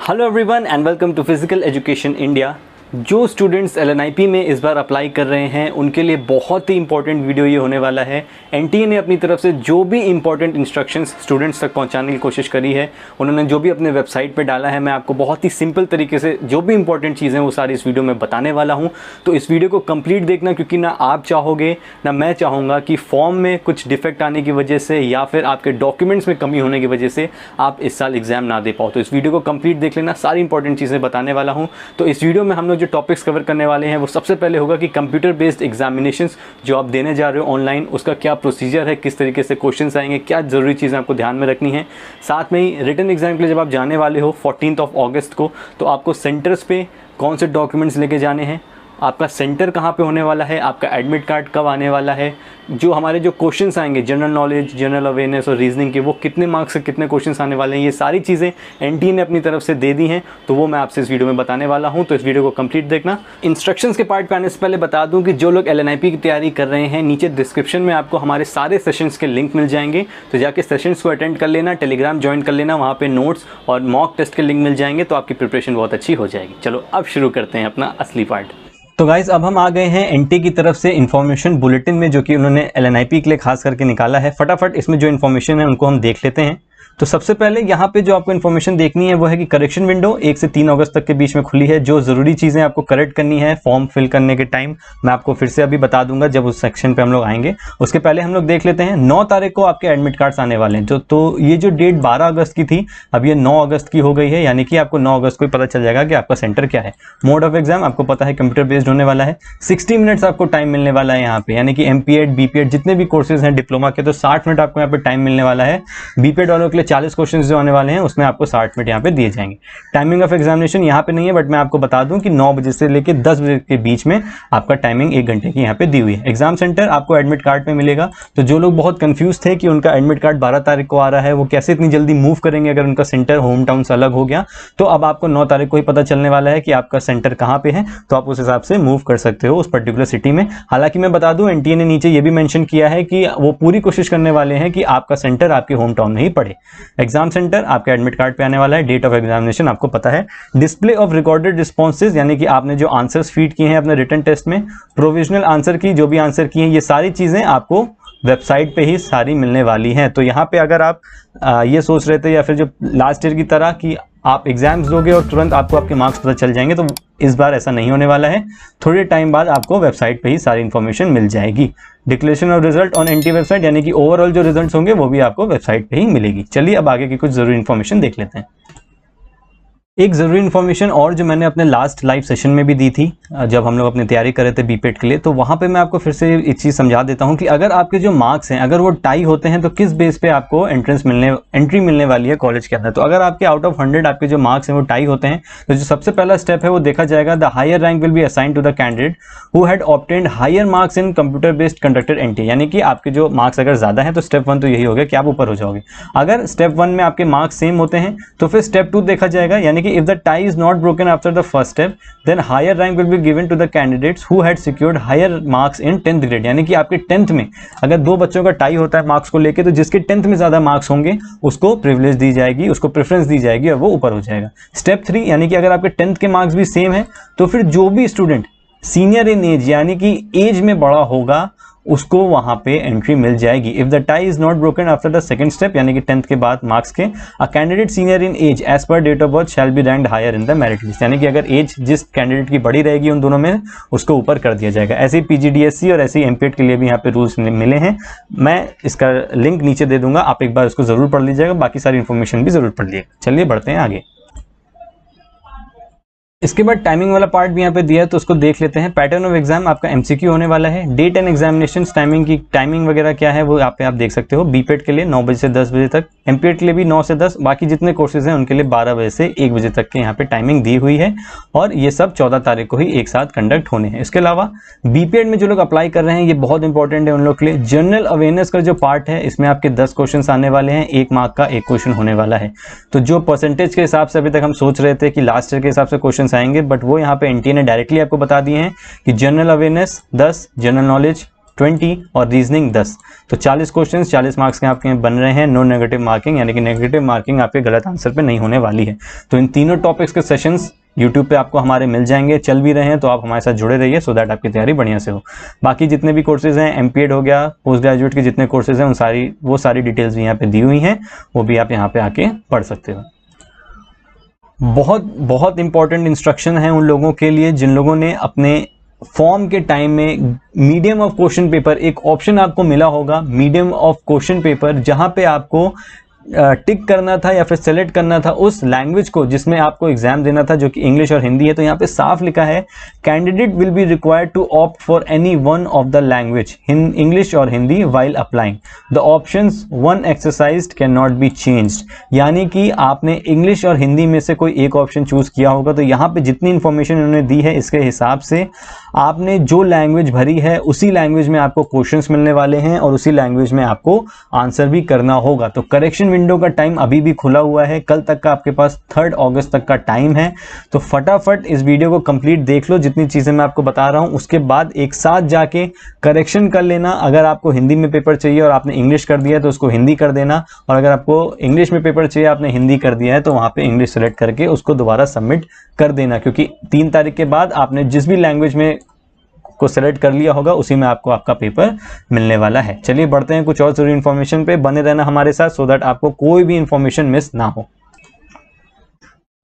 Hello everyone and welcome to physical education India. जो students LNIP में इस बार apply कर रहे हैं उनके लिए बहुत ही इंपॉर्टेंट वीडियो ये होने वाला है। NTA ने अपनी तरफ से जो भी इंपॉर्टेंट इंस्ट्रक्शंस स्टूडेंट्स तक पहुंचाने की कोशिश करी है, उन्होंने जो भी अपने वेबसाइट पे डाला है, मैं आपको बहुत ही सिंपल तरीके से जो भी इंपॉर्टेंट चीज़ें वो सारी इस वीडियो में बताने वाला हूँ। तो इस वीडियो को कंप्लीट देखना, क्योंकि ना आप चाहोगे ना मैं चाहूँगा कि फॉर्म में कुछ डिफेक्ट आने की वजह से या फिर आपके डॉक्यूमेंट्स में कमी होने की वजह से आप इस साल एग्जाम ना दे पाओ। तो इस वीडियो को कंप्लीट देख लेना, सारी इंपॉर्टेंट चीज़ें बताने वाला हूँ। तो इस वीडियो में हम लोग जो टॉपिक्स कवर करने वाले हैं वो सबसे पहले होगा कि कंप्यूटर बेस्ड एग्जामिनेशंस जो आप देने जा रहे हो ऑनलाइन, उसका क्या प्रोसीजर है, किस तरीके से क्वेश्चंस आएंगे, क्या ज़रूरी चीज़ें आपको ध्यान में रखनी है। साथ में ही रिटन एग्जाम के लिए जब आप जाने वाले हो 14 अगस्त को, तो आपको सेंटर्स पे कौन से डॉक्यूमेंट्स लेके जाने हैं, आपका सेंटर कहाँ पे होने वाला है, आपका एडमिट कार्ड कब आने वाला है, जो हमारे जो क्वेश्चंस आएंगे जनरल नॉलेज, जनरल अवेयरनेस और रीजनिंग के, वो कितने मार्क्स से कितने क्वेश्चंस आने वाले हैं, ये सारी चीज़ें NTA ने अपनी तरफ से दे दी हैं। तो वो मैं आपसे इस वीडियो में बताने वाला हूँ। तो इस वीडियो को कंप्लीट देखना। इंस्ट्रक्शंस के पार्ट पे आने से पहले बता दूँ कि जो लोग LNIP की तैयारी कर रहे हैं, नीचे डिस्क्रिप्शन में आपको हमारे सारे सेशंस के लिंक मिल जाएंगे। तो जाके सेशंस को अटेंड कर लेना, टेलीग्राम ज्वाइन कर लेना, वहाँ पर नोट्स और मॉक टेस्ट के लिंक मिल जाएंगे। तो आपकी प्रिपरेशन बहुत अच्छी हो जाएगी। चलो अब शुरू करते हैं अपना असली पार्ट। तो गाइस अब हम आ गए हैं NTA की तरफ से इन्फॉर्मेशन बुलेटिन में, जो कि उन्होंने LNIP के लिए खास करके निकाला है। फटाफट इसमें जो इन्फॉर्मेशन है उनको हम देख लेते हैं। तो सबसे पहले यहाँ पे जो आपको इन्फॉर्मेशन देखनी है वो है कि करेक्शन विंडो 1 से 3 अगस्त तक के बीच में खुली है। जो ज़रूरी चीज़ें आपको करेक्ट करनी है फॉर्म फिल करने के टाइम, मैं आपको फिर से अभी बता दूंगा जब उस सेक्शन पे हम लोग आएंगे। उसके पहले हम लोग देख लेते हैं 9 तारीख को आपके एडमिट कार्ड्स आने वाले हैं। तो ये जो डेट 12 अगस्त की थी, अब ये 9 अगस्त की हो गई है, यानी कि आपको 9 अगस्त को ही पता चल जाएगा कि आपका सेंटर क्या है। मोड ऑफ एग्जाम आपको पता है कंप्यूटर बेस्ड होने वाला है। 60 मिनट्स आपको टाइम मिलने वाला है यहाँ पे, यानी कि MPED BPED जितने भी कोर्सेज हैं डिप्लोमा के, तो 60 मिनट आपको यहाँ पे टाइम मिलने वाला है। BPED वालों के लिए 40 क्वेश्चन जो आने वाले हैं उसमें आपको 60 मिनट यहाँ पे दिए जाएंगे। टाइमिंग ऑफ एग्जामिनेशन यहाँ पे नहीं है, बट मैं आपको बता दूं कि 9 बजे से लेकर 10 बजे के बीच में आपका टाइमिंग 1 घंटे की यहाँ पे दी हुई है। एग्जाम सेंटर आपको एडमिट कार्ड पे मिलेगा। तो जो लोग बहुत कंफ्यूज थे कि उनका एडमिट कार्ड 12 तारीख को आ रहा है, वो कैसे इतनी जल्दी मूव करेंगे अगर उनका सेंटर होम टाउन से अलग हो गया, तो अब आपको 9 तारीख को ही पता चलने वाला है कि आपका सेंटर कहाँ पे है। तो आप उस हिसाब से मूव कर सकते हो उस पर्टिकुलर सिटी में। हालांकि मैं बता दूं NTA ने नीचे ये भी मेंशन किया है कि वो पूरी कोशिश करने वाले हैं कि आपका सेंटर आपके होम टाउन में ही पड़े। एग्जाम सेंटर आपका एडमिट कार्ड पे आने वाला है। डेट ऑफ एग्जामिनेशन आपको पता है। डिस्प्ले ऑफ रिकॉर्डेड रिस्पॉन्सेज, यानी कि आपने जो आंसर्स फीड किए हैं अपने रिटन टेस्ट में, प्रोविजनल आंसर की जो भी आंसर किए हैं, ये सारी चीजें आपको वेबसाइट पे ही सारी मिलने वाली हैं। तो यहाँ पे अगर आप ये सोच रहे थे या फिर जो लास्ट ईयर की तरह कि आप एग्जाम्स दोगे और तुरंत आपको आपके मार्क्स पता चल जाएंगे, तो इस बार ऐसा नहीं होने वाला है। थोड़े टाइम बाद आपको वेबसाइट पे ही सारी इन्फॉर्मेशन मिल जाएगी। Declaration of result on NTA website, यानी कि ओवरऑल जो रिजल्ट्स होंगे वो भी आपको वेबसाइट पे ही मिलेगी। चलिए अब आगे की कुछ जरूरी इन्फॉर्मेशन देख लेते हैं। एक ज़रूरी इन्फॉर्मेशन और जो मैंने अपने लास्ट लाइव सेशन में भी दी थी जब हम लोग अपनी तैयारी कर रहे थे BPED के लिए, तो वहाँ पे मैं आपको फिर से एक चीज़ समझा देता हूँ कि अगर आपके जो मार्क्स हैं अगर वो टाई होते हैं तो किस बेस पे आपको एंट्री मिलने वाली है कॉलेज के अंदर। तो अगर आपके आउट ऑफ 100 आपके जो मार्क्स हैं वो टाई होते हैं, तो जो सबसे पहला स्टेप है वो देखा जाएगा, the higher rank will be assign to the candidate who had obtained higher marks in computer based conducted NTA। यानी कि आपके जो मार्क्स अगर ज़्यादा हैं तो स्टेप 1 तो यही हो गया कि आप ऊपर हो जाओगे। अगर स्टेप 1 में आपके मार्क्स सेम होते हैं तो फिर स्टेप 2 देखा जाएगा, यानी कि if the tie is not broken after the first step, then higher rank will be given to the candidates who had secured higher marks in 10th grade। यानी कि आपके 10th में अगर दो बच्चों का टाई होता है मार्क्स को लेके, तो जिसके 10th में ज्यादा मार्क्स होंगे उसको प्रिविलेज दी जाएगी, उसको प्रेफरेंस दी जाएगी और वो ऊपर हो जाएगा। स्टेप 3, यानी कि अगर आपके 10th के मार्क्स भी सेम है तो फिर जो भी स्टूडेंट सीनियर इन एज, यानी कि एज में बड़ा होगा, उसको वहां पे एंट्री मिल जाएगी। If the tie is not broken after the second step, यानी कि 10th के बाद मार्क्स के, a candidate senior in age age पर date of birth shall be ranked higher in the merit list. यानी कि अगर एज जिस कैंडिडेट की बड़ी रहेगी उन दोनों में, उसको ऊपर कर दिया जाएगा। ऐसे ही PGDSC और ऐसे ही MPED के लिए भी यहाँ पे रूल्स मिले हैं। मैं इसका लिंक नीचे दे दूंगा, आप एक बार उसको जरूर पढ़ लीजिएगा, बाकी सारी इन्फॉर्मेशन भी जरूर पढ़ लीजिएगा। चलिए बढ़ते हैं आगे। इसके बाद टाइमिंग वाला पार्ट भी यहाँ पे दिया है, तो उसको देख लेते हैं। पैटर्न ऑफ एग्जाम आपका MCQ होने वाला है। डेट एंड एग्जामिनेशन टाइमिंग की टाइमिंग वगैरह क्या है वो यहाँ पे आप देख सकते हो। BPED के लिए 9 बजे से 10 बजे तक, MPED के लिए भी 9 से 10, बाकी जितने कोर्सेज हैं उनके लिए 12 बजे से 1 बजे तक के यहाँ पे टाइमिंग दी हुई है। और ये सब 14 तारीख को ही एक साथ कंडक्ट होने हैं। इसके अलावा BPED में जो लोग अप्लाई कर रहे हैं, ये बहुत इंपॉर्टेंट है उन लोग के लिए। जनरल अवेयरनेस का जो पार्ट है इसमें आपके 10 क्वेश्चन आने वाले हैं, 1 मार्क का 1 क्वेश्चन होने वाला है। तो जो परसेंटेज के हिसाब से अभी तक हम सोच रहे थे कि लास्ट ईयर के हिसाब से क्वेश्चन आएंगे, बट वो यहाँ पे NTA ने डायरेक्टली आपको बता दिए हैं कि जनरल अवेयरनेस 10, जनरल नॉलेज 20 और रीजनिंग 10। तो 40 क्वेश्चन 40 मार्क्स के आपके बन रहे हैं। नो नेगेटिव मार्किंग, यानी कि नेगेटिव मार्किंग आपके गलत आंसर पे नहीं होने वाली है। तो इन तीनों टॉपिक्स के सेशंस यूट्यूब पे आपको हमारे मिल जाएंगे, चल भी रहे हैं, तो आप हमारे साथ जुड़े रहिए सो दैट आपकी तैयारी बढ़िया से हो। बाकी जितने भी कोर्सेज हैं, एमपीएड हो गया, पोस्ट ग्रेजुएट के जितने कोर्सेज हैं वो सारी डिटेल्स भी यहाँ पे दी हुई हैं, वो भी आप यहाँ पे आके पढ़ सकते हो। बहुत इंपॉर्टेंट इंस्ट्रक्शन है उन लोगों के लिए जिन लोगों ने अपने फॉर्म के टाइम में मीडियम ऑफ क्वेश्चन पेपर, एक ऑप्शन आपको मिला होगा मीडियम ऑफ क्वेश्चन पेपर, जहां पे आपको टिक करना था या फिर सेलेक्ट करना था उस लैंग्वेज को जिसमें आपको एग्जाम देना था, जो कि इंग्लिश और हिंदी है। तो यहाँ पे साफ लिखा है candidate will be required to opt for any one of the language English or Hindi while applying the options once exercised can not be changed. यानी कि आपने इंग्लिश और हिंदी में से कोई एक ऑप्शन चूज किया होगा, तो यहाँ पे जितनी इंफॉर्मेशन उन्होंने दी है इसके हिसाब से आपने जो लैंग्वेज भरी है उसी लैंग्वेज में आपको क्वेश्चंस मिलने वाले हैं और उसी लैंग्वेज में आपको आंसर भी करना होगा। तो करेक्शन विंडो का टाइम अभी भी खुला हुआ है, कल तक का आपके पास 3 अगस्त तक का टाइम है। तो फटाफट इस वीडियो को कंप्लीट देख लो, जितनी चीजें मैं आपको बता रहा हूं, उसके बाद एक साथ जाके करेक्शन कर लेना। अगर आपको हिंदी में पेपर चाहिए और आपने इंग्लिश कर दिया है तो उसको हिंदी कर देना, और अगर आपको इंग्लिश में पेपर चाहिए आपने हिंदी कर दिया है तो वहां पे इंग्लिश सेलेक्ट करके उसको दोबारा सबमिट कर देना, क्योंकि 3 तारीख के बाद आपने जिस भी लैंग्वेज में को सेलेक्ट कर लिया होगा उसी में आपको आपका पेपर मिलने वाला है। चलिए बढ़ते हैं कुछ और जरूरी इन्फॉर्मेशन पे, बने रहना हमारे साथ सो दैट आपको कोई भी इन्फॉर्मेशन मिस ना हो।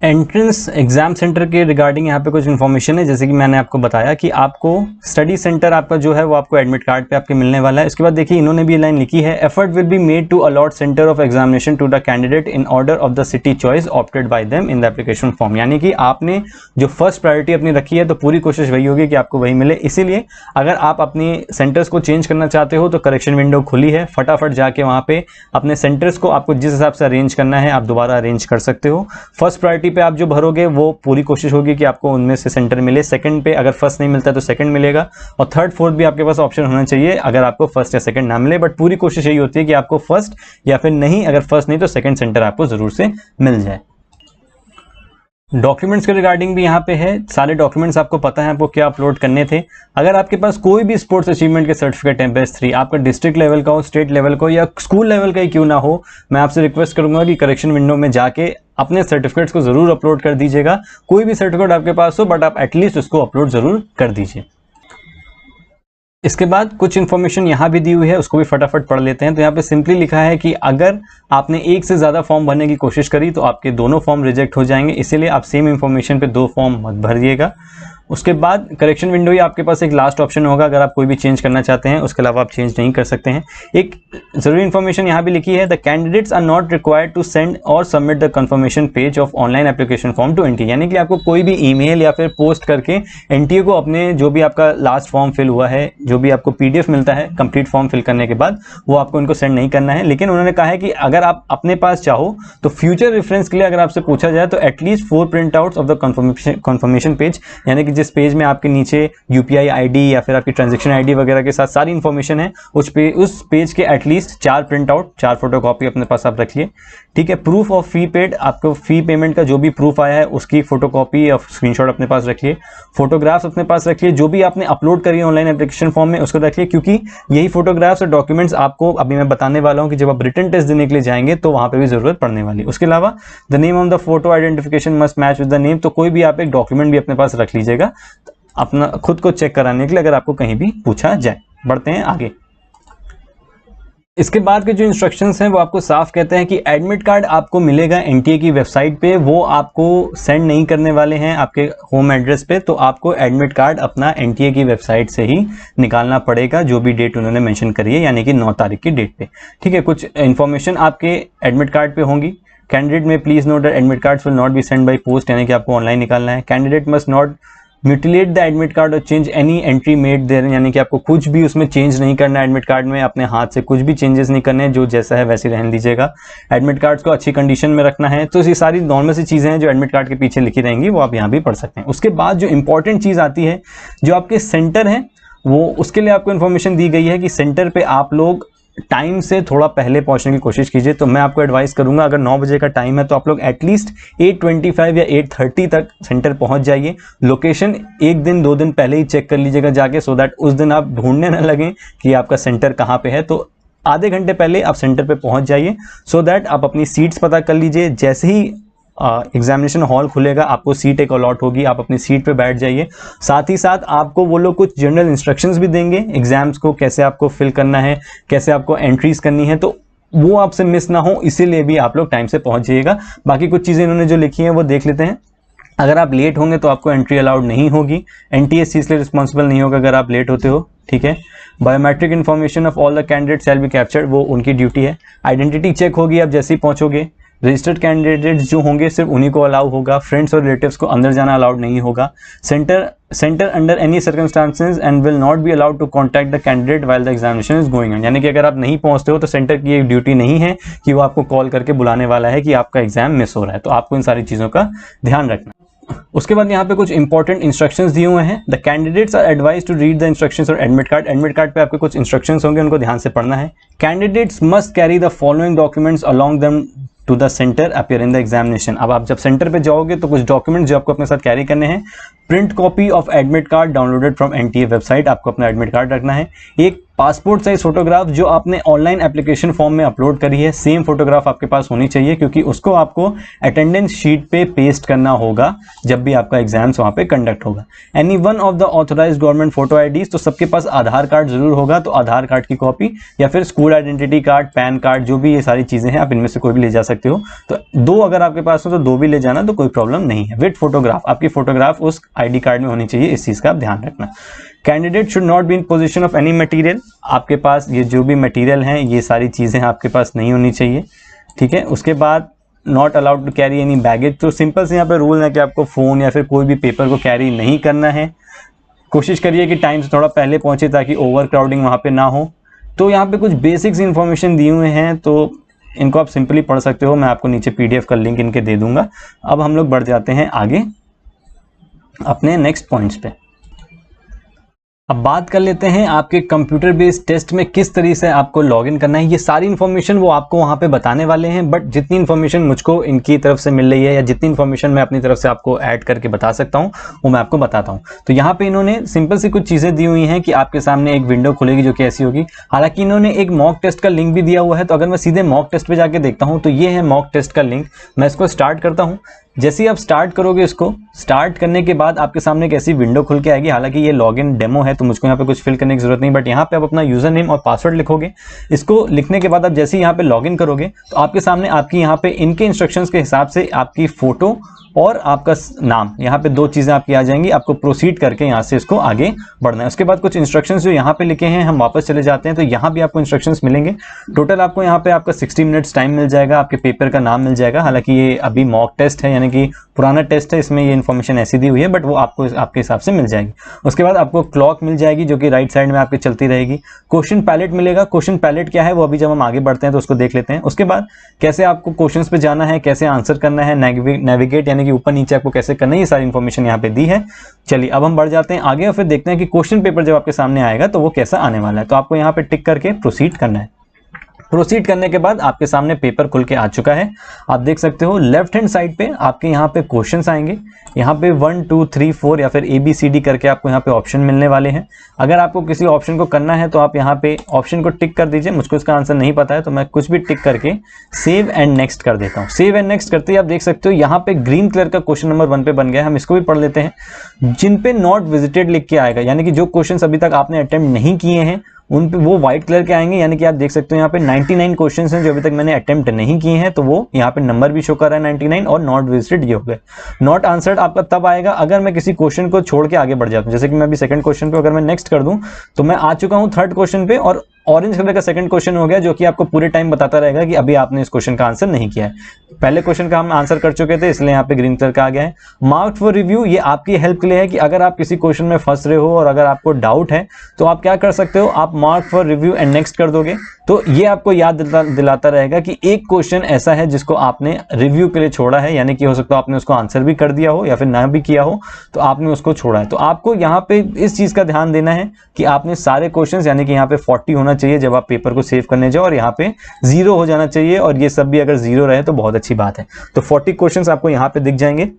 एंट्रेंस एग्जाम सेंटर के रिगार्डिंग यहाँ पे कुछ इन्फॉर्मेशन है। जैसे कि मैंने आपको बताया कि आपको स्टडी सेंटर आपका जो है वो आपको एडमिट कार्ड पे आपके मिलने वाला है। इसके बाद देखिए इन्होंने भी लाइन लिखी है, effort will be made to allot centre of examination to the candidate in order of the city choice opted by them in the application form. यानी कि आपने जो फर्स्ट प्रायोरिटी अपनी रखी है तो पूरी कोशिश वही होगी कि आपको वही मिले। इसीलिए अगर आप अपनी सेंटर्स को चेंज करना चाहते हो तो करेक्शन विंडो खुली है, फटाफट जाके वहाँ पे अपने सेंटर्स को आपको जिस हिसाब से अरेंज करना है आप दोबारा अरेंज कर सकते हो। फर्स्ट प्रायोरिटी पे आप जो भरोगे वो पूरी कोशिश होगी कि आपको उनमें से सेंटर मिले। सेकंड पे अगर फर्स्ट नहीं मिलता तो सेकंड मिलेगा, और थर्ड फोर्थ भी आपके पास ऑप्शन होना चाहिए अगर आपको फर्स्ट या सेकंड ना मिले। बट पूरी कोशिश यही होती है कि आपको फर्स्ट या फिर नहीं, अगर फर्स्ट नहीं तो सेकंड सेंटर आपको जरूर से मिल जाए। डॉक्यूमेंट्स के रिगार्डिंग भी यहाँ पे है, सारे डॉक्यूमेंट्स आपको पता है आपको क्या अपलोड करने थे। अगर आपके पास कोई भी स्पोर्ट्स अचीवमेंट के सर्टिफिकेट है बेस्ट 3, आपका डिस्ट्रिक्ट लेवल का हो, स्टेट लेवल का हो या स्कूल लेवल का ही क्यों ना हो, मैं आपसे रिक्वेस्ट करूंगा कि करेक्शन विंडो में जाके अपने सर्टिफिकेट्स को जरूर अपलोड कर दीजिएगा। कोई भी सर्टिफिकेट आपके पास हो बट आप एटलीस्ट उसको अपलोड जरूर कर दीजिए। इसके बाद कुछ इन्फॉर्मेशन यहाँ भी दी हुई है, उसको भी फटाफट पढ़ लेते हैं। तो यहाँ पे सिंपली लिखा है कि अगर आपने एक से ज़्यादा फॉर्म भरने की कोशिश करी तो आपके दोनों फॉर्म रिजेक्ट हो जाएंगे, इसीलिए आप सेम इन्फॉर्मेशन पे 2 फॉर्म मत भरिएगा। उसके बाद करेक्शन विंडो ही आपके पास एक लास्ट ऑप्शन होगा अगर आप कोई भी चेंज करना चाहते हैं, उसके अलावा आप चेंज नहीं कर सकते हैं। एक जरूरी इन्फॉर्मेशन यहाँ भी लिखी है, the candidates are not required to send or submit the confirmation page of online application form to NTA. यानी कि आपको कोई भी ईमेल या फिर पोस्ट करके एनटीए को अपने जो भी आपका लास्ट फॉर्म फिल हुआ है, जो भी आपको पीडीएफ मिलता है कंप्लीट फॉर्म फिल करने के बाद, वो आपको इनको सेंड नहीं करना है। लेकिन उन्होंने कहा है कि अगर आप अपने पास चाहो तो फ्यूचर रेफरेंस के लिए अगर आपसे पूछा जाए तो at least 4 print outs of the confirmation page, यानी कि जिस पेज में आपके नीचे यूपीआई आईडी या फिर आपकी ट्रांजैक्शन आईडी वगैरह के साथ सारी इंफॉर्मेशन है, उस पेज के एटलीस्ट 4 प्रिंट आउट, 4 फोटोकॉपी अपने पास आप रखिए। ठीक है, प्रूफ ऑफ फी पेड, आपको फी पेमेंट का जो भी प्रूफ आया है उसकी फोटोकॉपी या स्क्रीनशॉट अपने पास रखिए। फोटोग्राफ्स अपने पास रखिए, जो भी आपने अपलोड करी है ऑनलाइन एप्लीकेशन फॉर्म में उसको रखिए, क्योंकि यही फोटोग्राफ्स और डॉक्यूमेंट्स आपको अभी मैं बताने वाला हूं कि जब आप रिटन टेस्ट देने के लिए जाएंगे तो वहां पे भी जरूरत पड़ने वाली है। उसके अलावा the name of the photo identification must match with the name, तो कोई भी आप एक डॉक्यूमेंट भी अपने पास रख लीजिएगा अपना खुद को चेक कराने के लिए अगर आपको कहीं भी पूछा जाए। बढ़ते हैं आगे। इसके बाद के जो इंस्ट्रक्शंस हैं वो आपको साफ कहते हैं कि एडमिट कार्ड आपको मिलेगा एनटीए की वेबसाइट पे, वो आपको सेंड नहीं करने वाले हैं आपके होम एड्रेस पे, तो आपको एडमिट कार्ड अपना एनटीए की वेबसाइट से ही निकालना पड़ेगा, जो भी डेट उन्होंने मेंशन करी है, यानी कि 9 तारीख की डेट पे। ठीक है, कुछ इन्फॉर्मेशन आपके एडमिट कार्ड पे होंगी। Candidate may please note that admit cards will not be send by post, यानी कि आपको ऑनलाइन निकालना है। Candidate must not mutilate the admit card or change any entry made there, यानी कि आपको कुछ भी उसमें चेंज नहीं करना है एडमिट कार्ड में, अपने हाथ से कुछ भी चेंजेस नहीं करने हैं, जो जैसा है वैसे रहने दीजिएगा। एडमिट कार्ड्स को अच्छी कंडीशन में रखना है। तो ये सारी नॉर्मल सी चीजें हैं जो एडमिट कार्ड के पीछे लिखी रहेंगी, वो आप यहाँ भी पढ़ सकते हैं। उसके बाद जो इंपॉर्टेंट चीज आती है, जो आपके सेंटर है वो, उसके लिए आपको इन्फॉर्मेशन दी गई है कि सेंटर पे आप लोग टाइम से थोड़ा पहले पहुंचने की कोशिश कीजिए। तो मैं आपको एडवाइस करूंगा, अगर 9 बजे का टाइम है तो आप लोग एटलीस्ट 8:25 या 8:30 तक सेंटर पहुंच जाइए। लोकेशन 1 दिन 2 दिन पहले ही चेक कर लीजिएगा जाके, सो दैट उस दिन आप ढूंढने ना लगें कि आपका सेंटर कहाँ पे है। तो आधे घंटे पहले आप सेंटर पे पहुंच जाइए, सो दैट आप अपनी सीट्स पता कर लीजिए। जैसे ही एग्जामिनेशन हॉल खुलेगा आपको सीट एक अलॉट होगी, आप अपनी सीट पे बैठ जाइए। साथ ही साथ आपको वो लोग कुछ जनरल इंस्ट्रक्शंस भी देंगे एग्जाम्स को कैसे आपको फिल करना है, कैसे आपको एंट्रीज करनी है, तो वो आपसे मिस ना हो इसीलिए भी आप लोग टाइम से पहुंच जाइएगा। बाकी कुछ चीज़ें इन्होंने जो लिखी हैं वो देख लेते हैं। अगर आप लेट होंगे तो आपको एंट्री अलाउड नहीं होगी, एनटीए इस चीज़ के लिए रिस्पॉन्सिबल नहीं होगा अगर आप लेट होते हो, ठीक है। Biometric information of all the candidate shall be captured, वो उनकी ड्यूटी है। आइडेंटिटी चेक होगी आप जैसे ही पहुंचोगे। रजिस्टर्ड कैंडिडेट्स जो होंगे सिर्फ उन्हीं को अलाउ होगा, फ्रेंड्स और रिलेटिव्स को अंदर जाना अलाउड नहीं होगा। Centre under any circumstances and will not be allowed to contact the candidate while the examination is going on, यानी कि अगर आप नहीं पहुंचते हो तो सेंटर की एक ड्यूटी नहीं है कि वो आपको कॉल करके बुलाने वाला है कि आपका एग्जाम मिस हो रहा है। तो आपको इन सारी चीज़ों का ध्यान रखना। उसके बाद यहाँ पे कुछ इंपॉर्टेंट इंस्ट्रक्शंस दिए हुए हैं। The candidates are advise to read the instructions और एडमिट कार्ड। एडमिट कार्ड पे आपके कुछ इंस्ट्रक्शंस होंगे, उनको ध्यान से पढ़ना है। Candidates must carry the following documents along them to the centre appear in the examination. अब आप जब सेंटर पे जाओगे तो कुछ डॉक्यूमेंट जो आपको अपने साथ कैरी करने हैं। Print copy of admit card downloaded from NTA website, आपको अपना एडमिट कार्ड रखना है। एक पासपोर्ट साइज फोटोग्राफ जो आपने ऑनलाइन एप्लीकेशन फॉर्म में अपलोड करी है, सेम फोटोग्राफ आपके पास होनी चाहिए क्योंकि उसको आपको अटेंडेंस शीट पे पेस्ट करना होगा जब भी आपका एग्जाम्स वहाँ पे कंडक्ट होगा। Any one of the authorised government photo IDs, तो सबके पास आधार कार्ड जरूर होगा, तो आधार कार्ड की कॉपी या फिर school identity card, pan card, जो भी ये सारी चीज़ें हैं आप इनमें से कोई भी ले जा सकते हो। तो 2 अगर आपके पास हो तो 2 भी ले जाना, तो कोई प्रॉब्लम नहीं है। विद फोटोग्राफ, आपकी फोटोग्राफ उस आईडी कार्ड में होनी चाहिए, इस चीज़ का आप ध्यान रखना। Candidate should not be in position of any material, आपके पास ये जो भी मटेरियल हैं ये सारी चीज़ें आपके पास नहीं होनी चाहिए, ठीक है। उसके बाद not allowed to carry any baggage, तो सिंपल से यहाँ पे रूल है कि आपको फ़ोन या फिर कोई भी पेपर को कैरी नहीं करना है। कोशिश करिए कि टाइम से थोड़ा पहले पहुँचे ताकि ओवर क्राउडिंग वहाँ पे ना हो। तो यहाँ पे कुछ बेसिक्स इन्फॉर्मेशन दिए हुए हैं, तो इनको आप सिंपली पढ़ सकते हो, मैं आपको नीचे PDF का लिंक इनके दे दूंगा। अब हम लोग बढ़ जाते हैं आगे अपने नेक्स्ट पॉइंट्स पे। अब बात कर लेते हैं आपके कंप्यूटर बेस्ड टेस्ट में किस तरीके से आपको लॉगिन करना है। ये सारी इन्फॉर्मेशन वो आपको वहाँ पे बताने वाले हैं, बट जितनी इन्फॉर्मेशन मुझको इनकी तरफ से मिल रही है या जितनी इन्फॉर्मेशन मैं अपनी तरफ से आपको ऐड करके बता सकता हूँ वो मैं आपको बताता हूँ। तो यहाँ पे इन्होंने सिंपल सी कुछ चीज़ें दी हुई हैं कि आपके सामने एक विंडो खुलेगी जो कि ऐसी होगी। हालांकि इन्होंने एक मॉक टेस्ट का लिंक भी दिया हुआ है, तो अगर मैं सीधे मॉक टेस्ट पे जाके देखता हूँ तो ये है मॉक टेस्ट का लिंक। मैं इसको स्टार्ट करता हूँ। जैसे ही आप स्टार्ट करोगे, इसको स्टार्ट करने के बाद आपके सामने एक ऐसी विंडो खुल के आएगी। हालांकि ये लॉगिन डेमो है तो मुझको यहाँ पे कुछ फिल करने की जरूरत नहीं, बट यहाँ पे आप अपना यूजर नेम और पासवर्ड लिखोगे। इसको लिखने के बाद आप जैसे ही यहाँ पे लॉगिन करोगे तो आपके सामने आपकी यहाँ पे इनके इंस्ट्रक्शंस के हिसाब से आपकी फोटो और आपका नाम, यहाँ पे 2 चीज़ें आपकी आ जाएंगी। आपको प्रोसीड करके यहाँ से इसको आगे बढ़ना है। उसके बाद कुछ इंस्ट्रक्शंस जो यहाँ पे लिखे हैं, हम वापस चले जाते हैं तो यहाँ भी आपको इंस्ट्रक्शंस मिलेंगे। टोटल आपको यहाँ पे आपका 60 मिनट्स टाइम मिल जाएगा, आपके पेपर का नाम मिल जाएगा। हालांकि ये अभी मॉक टेस्ट है, यानी कि पुराना टेस्ट है, इसमें ये इन्फॉर्मेशन ऐसी दी हुई है, बट वो आपको आपके हिसाब से मिल जाएगी। उसके बाद आपको क्लॉक मिल जाएगी जो कि राइट साइड में आपकी चलती रहेगी। क्वेश्चन पैलेट मिलेगा। क्वेश्चन पैलेट क्या है वो अभी जब हम आगे बढ़ते हैं तो उसको देख लेते हैं। उसके बाद कैसे आपको क्वेश्चंस पे जाना है, कैसे आंसर करना है, नेविगेट यानी कि ऊपर नीचे आपको कैसे करना है, ये सारी इन्फॉर्मेशन यहाँ पे दी है। चलिए अब हम बढ़ जाते हैं आगे और फिर देखते हैं कि क्वेश्चन पेपर जब आपके सामने आएगा तो वो कैसा आने वाला है। तो आपको यहाँ पे टिक करके प्रोसीड करना है। प्रोसीड करने के बाद आपके सामने पेपर खुल के आ चुका है। आप देख सकते हो लेफ्ट हैंड साइड पे आपके यहाँ पे क्वेश्चंस आएंगे। यहाँ पे 1 2 3 4 या फिर ABCD करके आपको यहाँ पे ऑप्शन मिलने वाले हैं। अगर आपको किसी ऑप्शन को करना है तो आप यहाँ पे ऑप्शन को टिक कर दीजिए। मुझको इसका आंसर नहीं पता है तो मैं कुछ भी टिक करके सेव एंड नेक्स्ट कर देता हूँ। सेव एंड नेक्स्ट करते ही आप देख सकते हो यहाँ पे ग्रीन कलर का क्वेश्चन नंबर 1 पे बन गया है। हम इसको भी पढ़ लेते हैं। जिन पे नॉट विजिटेड लिख के आएगा, यानी कि जो क्वेश्चन अभी तक आपने अटेम्प्ट नहीं किए हैं उन पे वो व्हाइट कलर के आएंगे। यानी कि आप देख सकते हो यहाँ पे 99 क्वेश्चंस हैं जो अभी तक मैंने अटेम्प्ट नहीं किए हैं, तो वो यहाँ पे नंबर भी शो कर रहा है 99 और नॉट विजिटेड ये हो गए। नॉट आंसर्ड आपका तब आएगा अगर मैं किसी क्वेश्चन को छोड़ के आगे बढ़ जाता हूँ। जैसे कि मैं अभी सेकंड क्वेश्चन पे अगर मैं नेक्स्ट कर दूं तो मैं आ चुका हूँ थर्ड क्वेश्चन पे और ऑरेंज कलर का सेकंड क्वेश्चन हो गया जो कि आपको पूरे टाइम बताता रहेगा कि अभी आपने इस क्वेश्चन का आंसर नहीं किया है। पहले क्वेश्चन का हम आंसर कर चुके थे इसलिए यहाँ पे ग्रीन कलर का आ गया है। मार्क्ड फॉर रिव्यू, ये आपकी हेल्प के लिए है कि अगर आप किसी क्वेश्चन में फंस रहे हो और अगर आपको डाउट है तो आप क्या कर सकते हो, आप mark for review and next कर दोगे तो ये आपको याद दिलाता रहेगा कि एक क्वेश्चन ऐसा है जिसको आपने रिव्यू के लिए छोड़ा है, यानी कि हो सकता है आपने उसको आंसर भी कर दिया हो या फिर ना भी किया हो तो आपने उसको छोड़ा है। तो आपको यहाँ पे इस चीज का ध्यान देना है कि आपने सारे क्वेश्चंस यानी कि यहाँ पे 40 होना चाहिए जब आप पेपर को सेव करने जाओ, और यहाँ पे 0 हो जाना चाहिए, और ये सब भी अगर 0 रहे तो बहुत अच्छी बात है। तो 40 क्वेश्चंस आपको यहाँ पे दिख जाएंगे।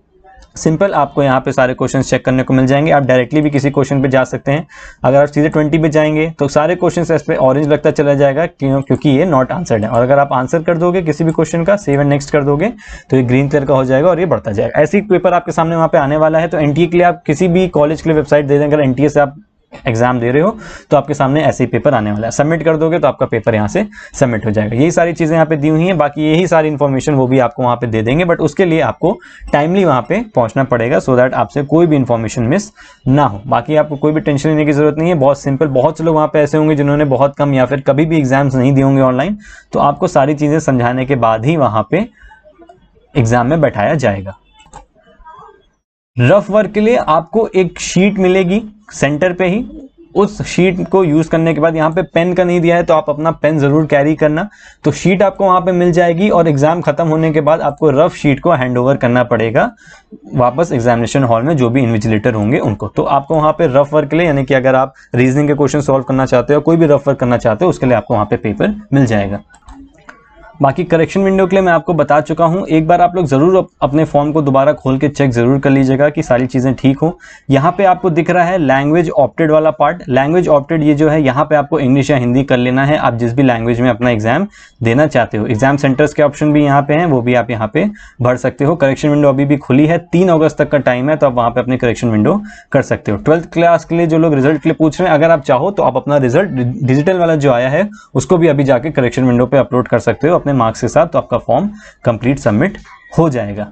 सिंपल, आपको यहाँ पे सारे क्वेश्चंस चेक करने को मिल जाएंगे। आप डायरेक्टली भी किसी क्वेश्चन पे जा सकते हैं। अगर आप सीधे 20 पे जाएंगे तो सारे क्वेश्चंस इस पे ऑरेंज लगता चला जाएगा, क्योंकि ये नॉट आंसर्ड है। और अगर आप आंसर कर दोगे किसी भी क्वेश्चन का, सेव एंड नेक्स्ट कर दोगे, तो ये ग्रीन कलर का हो जाएगा और ये बढ़ता जाएगा। ऐसी पेपर आपके सामने वहाँ पे आने वाला है। तो एनटीए के लिए आप किसी भी कॉलेज के लिए वेबसाइट दे दें, अगर एनटीए से आप एग्जाम दे रहे हो तो आपके सामने ऐसे ही पेपर आने वाला है। सबमिट कर दोगे तो आपका पेपर यहाँ से सबमिट हो जाएगा। यही सारी चीजें यहाँ पे दी हुई हैं, बाकी यही सारी इन्फॉर्मेशन वो भी आपको वहाँ पे दे देंगे, बट उसके लिए आपको टाइमली वहाँ पे पहुंचना पड़ेगा, सो दैट आपसे कोई भी इन्फॉर्मेशन मिस ना हो। बाकी आपको कोई भी टेंशन लेने की जरूरत नहीं है, बहुत सिंपल। बहुत से लोग वहाँ पे ऐसे होंगे जिन्होंने बहुत कम या फिर कभी भी एग्जाम्स नहीं दिए होंगे ऑनलाइन, तो आपको सारी चीजें समझाने के बाद ही वहाँ पे एग्जाम में बैठाया जाएगा। रफ वर्क के लिए आपको एक शीट मिलेगी सेंटर पे ही। उस शीट को यूज करने के बाद, यहाँ पे पेन का नहीं दिया है तो आप अपना पेन जरूर कैरी करना। तो शीट आपको वहां पे मिल जाएगी, और एग्जाम खत्म होने के बाद आपको रफ शीट को हैंड ओवर करना पड़ेगा वापस एग्जामिनेशन हॉल में, जो भी इन्विजिलेटर होंगे उनको। तो आपको वहां पे रफ वर्क के लिए, यानी कि अगर आप रीजनिंग के क्वेश्चन सॉल्व करना चाहते हो, कोई भी रफ वर्क करना चाहते हो, उसके लिए आपको वहां पे पेपर मिल जाएगा। बाकी करेक्शन विंडो के लिए मैं आपको बता चुका हूं। एक बार आप लोग जरूर अपने फॉर्म को दोबारा खोल के चेक जरूर कर लीजिएगा कि सारी चीजें ठीक हो। यहाँ पे आपको दिख रहा है लैंग्वेज ऑप्टेड वाला पार्ट। लैंग्वेज ऑप्टेड ये जो है, यहाँ पे आपको इंग्लिश या हिंदी कर लेना है, आप जिस भी लैंग्वेज में अपना एग्जाम देना चाहते हो। एग्जाम सेंटर्स के ऑप्शन भी यहाँ पे हैं, वो भी आप यहाँ पे भर सकते हो। करेक्शन विंडो अभी भी खुली है, 3 अगस्त तक का टाइम है, तो आप वहाँ पे अपनी करेक्शन विंडो कर सकते हो। 12th क्लास के लिए जो लोग रिजल्ट के लिए पूछ रहे हैं, अगर आप चाहो तो आप अपना रिजल्ट डिजिटल वाला जो आया है उसको भी अभी जाके करेक्शन विंडो पे अपलोड कर सकते हो अपने मार्क्स के साथ, तो आपका फॉर्म कंप्लीट सबमिट हो जाएगा।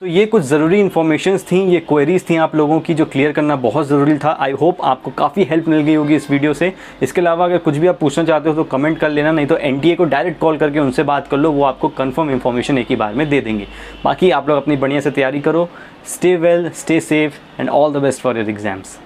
तो ये कुछ ज़रूरी इन्फॉर्मेशंस थी, ये क्वेरीज थी आप लोगों की, जो क्लियर करना बहुत ज़रूरी था। आई होप आपको काफ़ी हेल्प मिल गई होगी इस वीडियो से। इसके अलावा अगर कुछ भी आप पूछना चाहते हो तो कमेंट कर लेना, नहीं तो एनटीए को डायरेक्ट कॉल करके उनसे बात कर लो, वो आपको कंफर्म इन्फॉर्मेशन एक ही बार में दे देंगे। बाकी आप लोग अपनी बढ़िया से तैयारी करो। Stay well, stay safe and all the best for your exams.